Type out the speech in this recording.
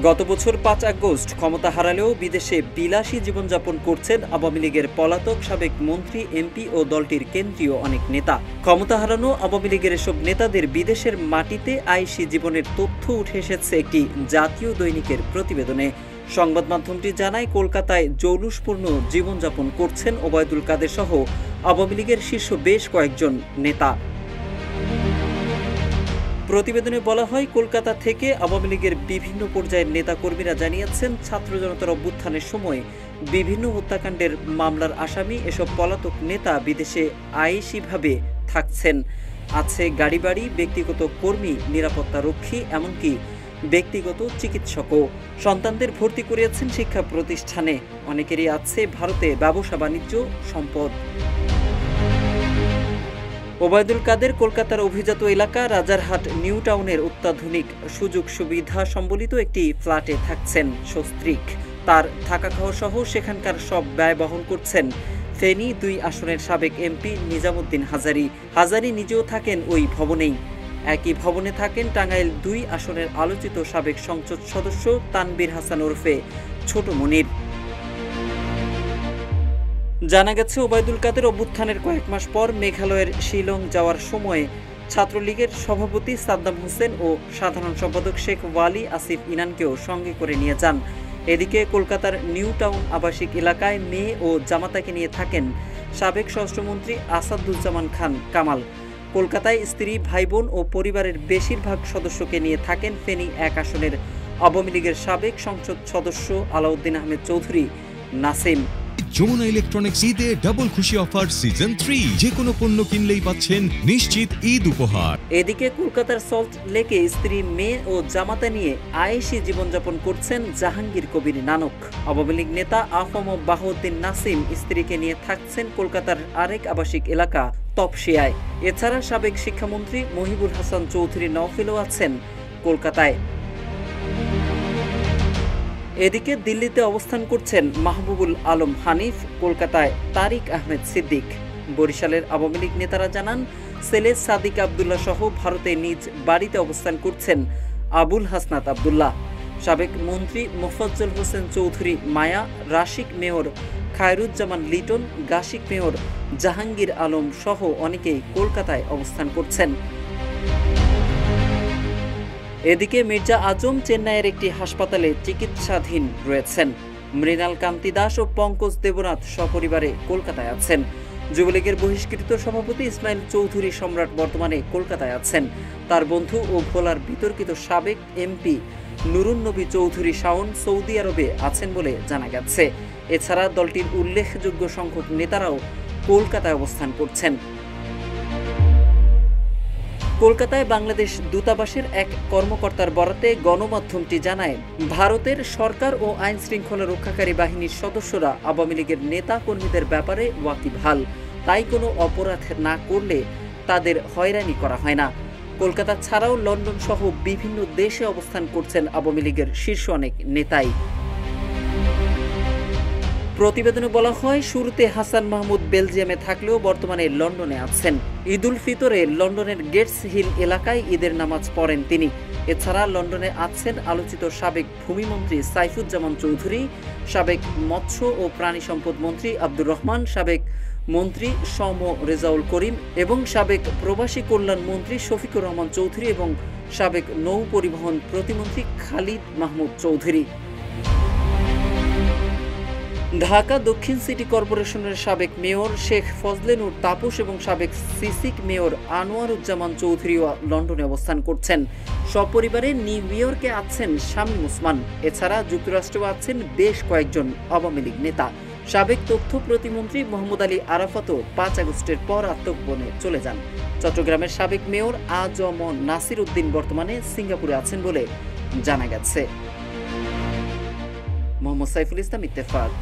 গত বছর ৫ আগস্ট ক্ষমতা হারালেও বিদেশে বিলাসী জীবনযাপন করছেন আওয়ামী লীগের পলাতক সাবেক মন্ত্রী, এমপি ও দলটির কেন্দ্রীয় অনেক নেতা। ক্ষমতা হারানো আওয়ামী লীগের এসব নেতাদের বিদেশের মাটিতে আইসি জীবনের তথ্য উঠে এসেছে একটি জাতীয় দৈনিকের প্রতিবেদনে। সংবাদ মাধ্যমটি জানায়, কলকাতায় জৌলুসপূর্ণ জীবনযাপন করছেন ওবায়দুল কাদের সহ আওয়ামী লীগের শীর্ষ বেশ কয়েকজন নেতা। প্রতিবেদনে বলা হয়, কলকাতা থেকে আওয়ামী লীগের বিভিন্ন পর্যায়ের নেতাকর্মীরা জানিয়েছেন, ছাত্র জনতার অভ্যুত্থানের সময় বিভিন্ন হত্যাকাণ্ডের মামলার আসামি এসব পলাতক নেতা বিদেশে আইসিভাবে থাকছেন। আছে গাড়ি বাড়ি, ব্যক্তিগত কর্মী, নিরাপত্তা রক্ষী, এমনকি ব্যক্তিগত চিকিৎসকও। সন্তানদের ভর্তি করিয়েছেন শিক্ষা প্রতিষ্ঠানে। অনেকেরই আছে ভারতে ব্যবসা বাণিজ্য, সম্পদ। ওবায়দুল কাদের কলকাতার অভিজাত এলাকা রাজারহাট নিউ টাউনের অত্যাধুনিক সুযোগ সুবিধা সম্বলিত একটি ফ্ল্যাটে থাকছেন সস্ত্রীক। তার থাকা খাওয়া সহ সেখানকার সব ব্যয় বহন করছেন ফেনী ২ আসনের সাবেক এমপি নিজামুদ্দিন হাজারী। হাজারী নিজেও থাকেন ওই ভবনেই। একই ভবনে থাকেন টাঙ্গাইল ২ আসনের আলোচিত সাবেক সংসদ সদস্য তানবীর হাসান ওরফে ছোট মনির। জানা গেছে, ওবায়দুল কাদের অভ্যুত্থানের কয়েক মাস পর মেঘালয়ের শিলং যাওয়ার সময় ছাত্রলীগের সভাপতি সাদ্দাম হোসেন ও সাধারণ সম্পাদক শেখ ওয়ালি আসিফ ইনানকেও সঙ্গে করে নিয়ে যান। এদিকে কলকাতার নিউ টাউন আবাসিক এলাকায় মেয়ে ও জামাতাকে নিয়ে থাকেন সাবেক স্বরাষ্ট্রমন্ত্রী আসাদুজ্জামান খান কামাল। কলকাতায় স্ত্রী, ভাইবোন ও পরিবারের বেশিরভাগ সদস্যকে নিয়ে থাকেন ফেনী ১ আসনের আওয়ামী লীগের সাবেক সংসদ সদস্য আলাউদ্দিন আহমেদ চৌধুরী নাসিম। যমুনা ইলেকট্রনিক্স ঈদে ডাবল খুশি অফার সিজন 3, যে কোনো পণ্য কিনলেই পাচ্ছেন নিশ্চিত ঈদ উপহার। এদিকে কলকাতার সল্ট লেকে স্ত্রী, মেয়ে ও জামাতা নিয়ে আয়েশি জীবনযাপন করছেন জাহাঙ্গীর কবির নানক। আওয়ামী লীগ নেতা আফম বাহাউদ্দিন নাসিম স্ত্রীকে নিয়ে থাকছেন কলকাতার আরেক আবাসিক এলাকা তপসিয়ায়। এছাড়া সাবেক শিক্ষামন্ত্রী মহিবুল হাসান চৌধুরী নওফেলও আছেন কলকাতায়। এদিকে দিল্লিতে অবস্থান করছেন মাহবুবুল আলম হানিফ, কলকাতায় তারিক আহমেদ সিদ্দিক। বরিশালের আওয়ামী লীগ নেতারা জানান, ছেলে সাদিক আবদুল্লাহ সহ ভারতে নিজ বাড়িতে অবস্থান করছেন আবুল হাসনাত আবদুল্লাহ। সাবেক মন্ত্রী মোফাজ্জল হোসেন চৌধুরী মায়া, রাশিক মেয়র খায়রুজ্জামান লিটন, গাশিক মেয়র জাহাঙ্গীর আলম সহ অনেকেই কলকাতায় অবস্থান করছেন। এদিকে মির্জা আজম চেন্নাইয়ের একটি হাসপাতালে চিকিৎসাধীন রয়েছেন। মৃণাল কান্তি দাস ও পঙ্কজ দেবনাথ সপরিবারে কলকাতায় আছেন। যুবলীগের বহিষ্কৃত সভাপতি ইসমাইল চৌধুরী সম্রাট বর্তমানে কলকাতায় আছেন। তার বন্ধু ও ভোলার বিতর্কিত সাবেক এমপি নুরুন নবী চৌধুরী শাওন সৌদি আরবে আছেন বলে জানা গেছে। এছাড়া দলটির উল্লেখযোগ্য সংখ্যক নেতারাও কলকাতায় অবস্থান করছেন। কলকাতায় বাংলাদেশ দূতাবাসের এক কর্মকর্তার বরাতে গণমাধ্যমটি জানায়, ভারতের সরকার ও আইন শৃঙ্খলা রক্ষাকারী বাহিনীর সদস্যরা আওয়ামী লীগের নেতা কর্মীদের ব্যাপারে ওয়াকিবহাল। তাই কোনো অপরাধ না করলে তাদের হয়রানি করা হয় না। কলকাতা ছাড়াও লন্ডন সহ বিভিন্ন দেশে অবস্থান করছেন আওয়ামী লীগের শীর্ষ অনেক নেতাই। প্রতিবেদনে বলা হয়, শুরুতে হাসান মাহমুদ বেলজিয়ামে থাকলেও বর্তমানে লন্ডনে আছেন। ঈদুল ফিতরে লন্ডনের গেটস হিল এলাকায় ঈদের নামাজ পড়েন তিনি। এছাড়া লন্ডনে আছেন আলোচিত সাবেক ভূমিমন্ত্রী সাইফুজ্জামান চৌধুরী, সাবেক মৎস্য ও প্রাণী সম্পদ মন্ত্রী আব্দুর রহমান, সাবেক মন্ত্রী সম রেজাউল করিম এবং সাবেক প্রবাসী কল্যাণ মন্ত্রী শফিকুর রহমান চৌধুরী এবং সাবেক নৌ পরিবহন প্রতিমন্ত্রী খালিদ মাহমুদ চৌধুরী। ঢাকা দক্ষিণ সিটি কর্পোরেশনের সাবেক মেয়র শেখ ফজলে নূর তাপস এবং সাবেক সিসিক মেয়র আনোয়ারুজ্জামান চৌধুরীও লন্ডনে অবস্থান করছেন। সপরিবারে নিউ ইয়র্কে আছেন শামীম ওসমান। এছাড়া যুক্তরাষ্ট্রেও আছেন বেশ কয়েকজন আওয়ামী লীগ নেতা। সাবেক তথ্য প্রতিমন্ত্রী মোহাম্মদ আলী আরাফাতও ৫ আগস্টের পর আত্মগোপনে চলে যান। চট্টগ্রামের সাবেক মেয়র আজম নাসির উদ্দিন বর্তমানে সিঙ্গাপুরে আছেন বলে জানা গেছে। মোহাম্মদ সাইফুল ইসলাম, ইত্তেফাক।